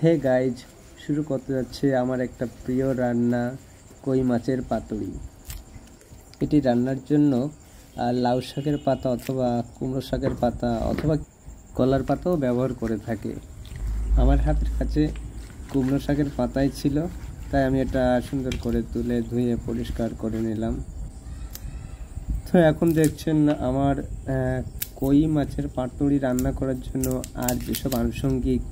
Hey guys, শুরু করতে যাচ্ছে আমার একটা প্রিয় রান্না, কই মাছের পাতুরি। এটি রান্নার জন্য লাউ শাকের পাতা অথবা কুমড়ো শাকের পাতা অথবা কলার পাতাও ব্যবহার করে থাকে। আমার হাতের কাছে কুমড়ো শাকের পাতাই ছিল, তাই আমি এটা সুন্দর করে তুলে ধুয়ে পরিষ্কার করে নিলাম। তো এখন দেখছেন আমার কই মাছের পাতুরি রান্না করার জন্য আর যেসব আনুষঙ্গিক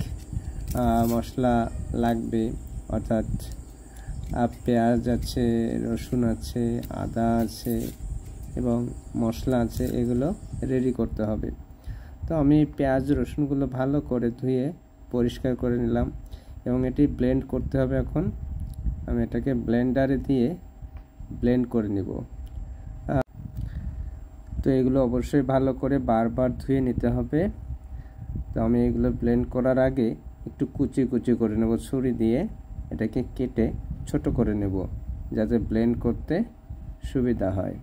মশলা লাগবে, অর্থাৎ পেঁয়াজ আছে, রসুন আছে, আদা আছে এবং মশলা আছে, এগুলো রেডি করতে হবে। তো আমি পেঁয়াজ রসুনগুলো ভালো করে ধুয়ে পরিষ্কার করে নিলাম এবং এটি ব্লেন্ড করতে হবে। এখন আমি এটাকে ব্লেন্ডারে দিয়ে ব্লেন্ড করে নিব। তো এগুলো অবশ্যই ভালো করে বারবার ধুয়ে নিতে হবে। তো আমি এগুলো ব্লেন্ড করার আগে একটু কুচি কুচি করে নেব, ছুরি দিয়ে এটাকে কেটে ছোট করে নেব যাতে ব্লেন্ড করতে সুবিধা হয়।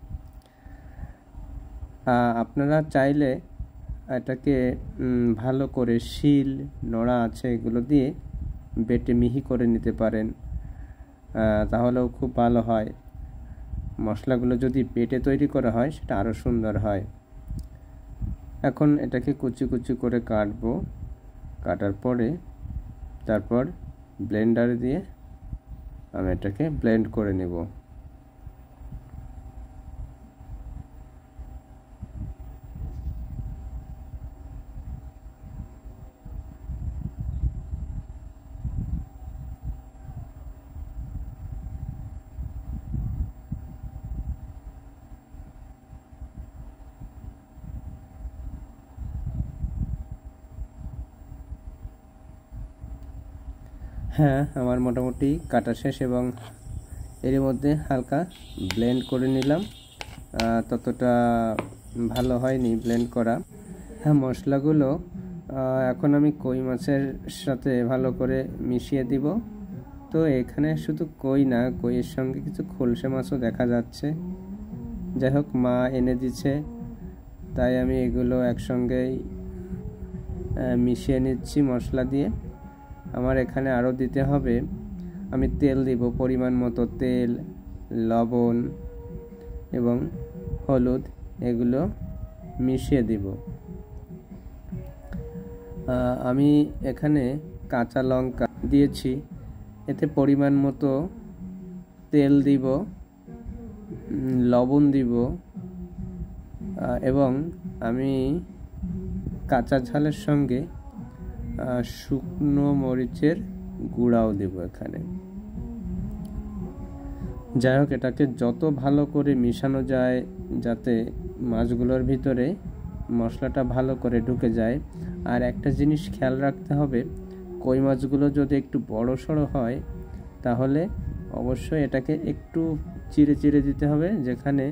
আপনারা চাইলে এটাকে ভালো করে শিল নোড়া আছে এগুলো দিয়ে বেটে মিহি করে নিতে পারেন, তাহলেও খুব ভালো হয়। মশলাগুলো যদি বেটে তৈরি করা হয় সেটা আরও সুন্দর হয়। এখন এটাকে কুচি কুচি করে কাটবো, কাটার পরে তারপর ব্লেন্ডারে দিয়ে আমি এটাকে ব্লেন্ড করে নেব। হ্যাঁ, আমার মোটামুটি কাটা শেষ এবং এর মধ্যে হালকা ব্লেন্ড করে নিলাম। ততটা ভালো হয়নি ব্লেন্ড করা। হ্যাঁ, মশলাগুলো এখন আমি কই মাছের সাথে ভালো করে মিশিয়ে দিব। তো এখানে শুধু কই না, কইয়ের সঙ্গে কিছু খলসে মাছও দেখা যাচ্ছে। যাই হোক, মা এনে দিচ্ছে, তাই আমি এগুলো একসঙ্গেই মিশিয়ে নিচ্ছি মশলা দিয়ে। আমার এখানে আরও দিতে হবে, আমি তেল দিব পরিমাণ মতো, তেল, লবণ এবং হলুদ এগুলো মিশিয়ে দিব। আমি এখানে কাঁচা লঙ্কা দিয়েছি, এতে পরিমাণ মতো তেল দিব, লবণ দিব এবং আমি কাঁচা ঝালের সঙ্গে শুকনো মরিচের গুঁড়াও দেব এখানে। যাই হোক, এটাকে যত ভালো করে মিশানো যায় যাতে মাছগুলোর ভিতরে মশলাটা ভালো করে ঢুকে যায়। আর একটা জিনিস খেয়াল রাখতে হবে, কই মাছগুলো যদি একটু বড় সড়ো হয় তাহলে অবশ্যই এটাকে একটু চিড়ে চিড়ে দিতে হবে, যেখানে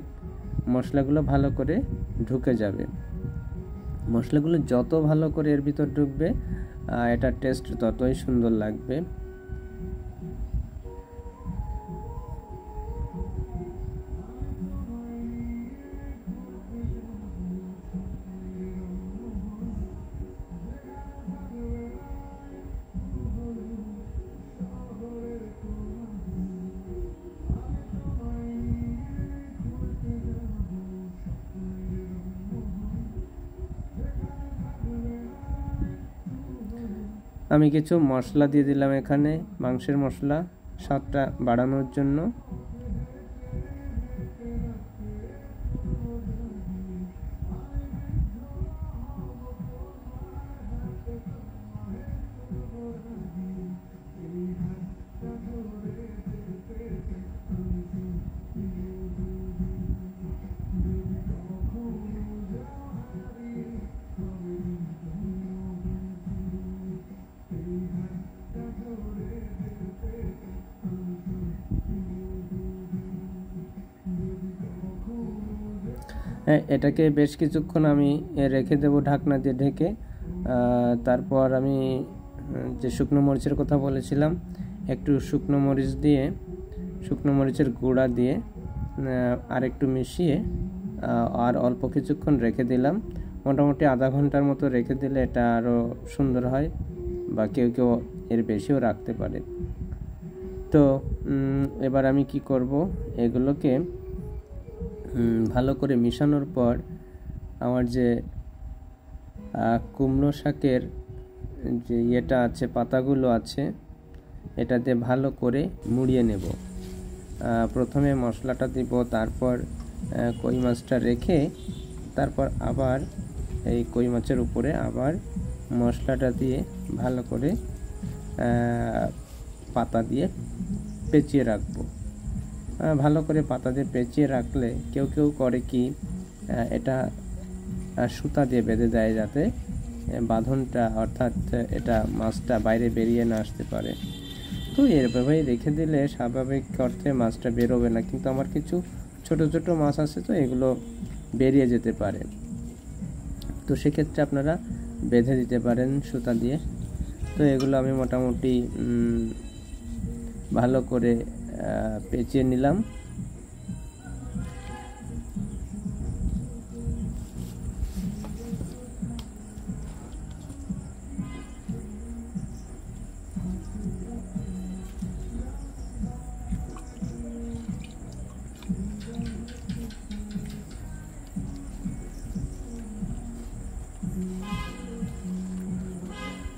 মশলাগুলো ভালো করে ঢুকে যাবে। মশলাগুলো যত ভালো করে এর ভিতর ঢুকবে এটার টেস্ট ততই সুন্দর লাগবে। আমি কিছু মশলা দিয়ে দিলাম এখানে, মাংসের মশলা, স্বাদটা বাড়ানোর জন্য। এটাকে বেশ কিছুক্ষণ আমি রেখে দেব ঢাকনা দিয়ে ঢেকে। তারপর আমি যে শুকনো মরিচের কথা বলেছিলাম, একটু শুকনো মরিচ দিয়ে, শুকনো মরিচের গুঁড়া দিয়ে আর একটু মিশিয়ে আর অল্প কিছুক্ষণ রেখে দিলাম। মোটামুটি আধা ঘন্টার মতো রেখে দিলে এটা আরও সুন্দর হয়, বা কেউ কেউ এর বেশিও রাখতে পারে। তো এবার আমি কি করব, এগুলোকে ভালো করে মিশানোর পর আমার যে কুমড়ো শাকের যে ইয়েটা আছে, পাতাগুলো আছে, এটাতে ভালো করে মুড়িয়ে নেব। প্রথমে মশলাটা দিব, তারপর কই মাছটা রেখে তারপর আবার এই কই মাছের উপরে আবার মশলাটা দিয়ে ভালো করে পাতা দিয়ে পেঁচিয়ে রাখবো। ভালো করে পাতা দিয়ে পেঁচিয়ে রাখলে কেউ কেউ করে কি, এটা সুতা দিয়ে বেঁধে দেয় যাতে বাঁধনটা অর্থাৎ এটা মাছটা বাইরে বেরিয়ে না আসতে পারে। তো এভাবেই রেখে দিলে স্বাভাবিক অর্থে মাছটা বেরোবে না, কিন্তু আমার কিছু ছোট ছোট মাছ আছে তো এগুলো বেরিয়ে যেতে পারে। তো সেক্ষেত্রে আপনারা বেঁধে দিতে পারেন সুতা দিয়ে। তো এগুলো আমি মোটামুটি ভালো করে পেঁচিয়ে নিলাম।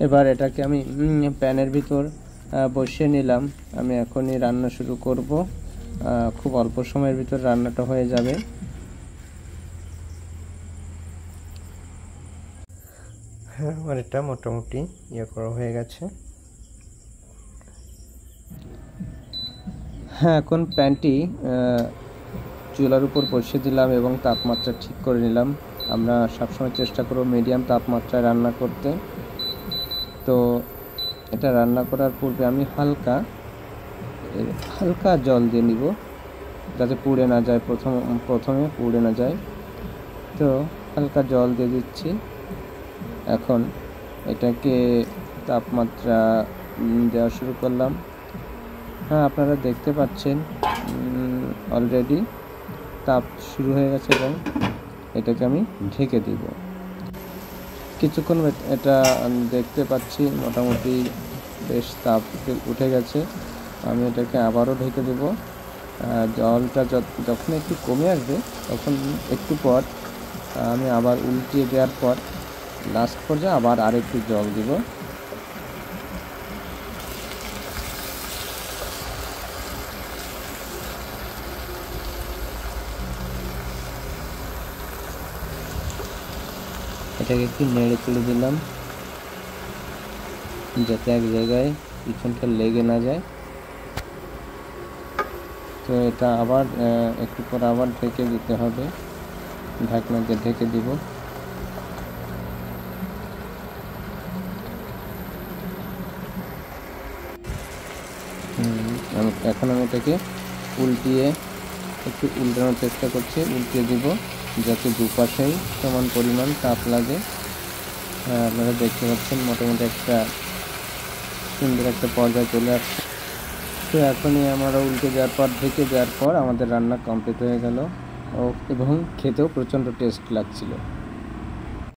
এবার এটাকে আমি প্যানের ভিতর বসিয়ে নিলাম। আমি এখনই রান্না শুরু করব। খুব অল্প সময়ের ভিতর রান্নাটা হয়ে যাবে। হ্যাঁ, আমার এটা মোটামুটি করা হয়ে গেছে। হ্যাঁ, এখন প্যানটি চুলার উপর বসিয়ে দিলাম এবং তাপমাত্রা ঠিক করে নিলাম। আমরা সবসময় চেষ্টা করব মিডিয়াম তাপমাত্রায় রান্না করতে। তো এটা রান্না করার পূর্বে আমি হালকা জল দিয়ে নিব, যাতে পুড়ে না যায়, প্রথমে পুড়ে না যায়। তো হালকা জল দিয়ে দিচ্ছি। এখন এটাকে তাপমাত্রা দেওয়া শুরু করলাম। হ্যাঁ, আপনারা দেখতে পাচ্ছেন অলরেডি তাপ শুরু হয়ে গেছে এবং এটাকে আমি ঢেকে দিব। কিছুক্ষণ এটা দেখতে পাচ্ছি মোটামুটি বেশ তাপ উঠে গেছে। আমি এটাকে আবারও ঢেকে দেব। জলটা যখন একটু কমে আসবে তখন একটু পর আমি আবার উল্টিয়ে দেওয়ার পর লাস্ট পর্যায়ে আবার আরেকটু জল দিব। এটাকে একটু নেড়ে চেড়ে দিলাম যাতে এক জায়গায় পিছনটা লেগে না যায়। তো এটা আবার একটু পর আবার ঢেকে দিতে হবে, ঢাকনা দিয়ে ঢেকে দিব। এখন আমি এটাকে একটু উল্টানোর চেষ্টা করছি, উল্টিয়ে দিব যাতে দুপাশেই সমান পরিমাণ তাপ লাগে। আপনারা দেখতে পাচ্ছেন মোটামুটি একটা সুন্দর একটা পর্যায়ে চলে আসছে। তো এখনই আমরা উল্টে দেওয়ার পর, ঢেকে দেওয়ার পর আমাদের রান্না কমপ্লিট হয়ে গেল এবং খেতেও প্রচণ্ড টেস্ট লাগছিল।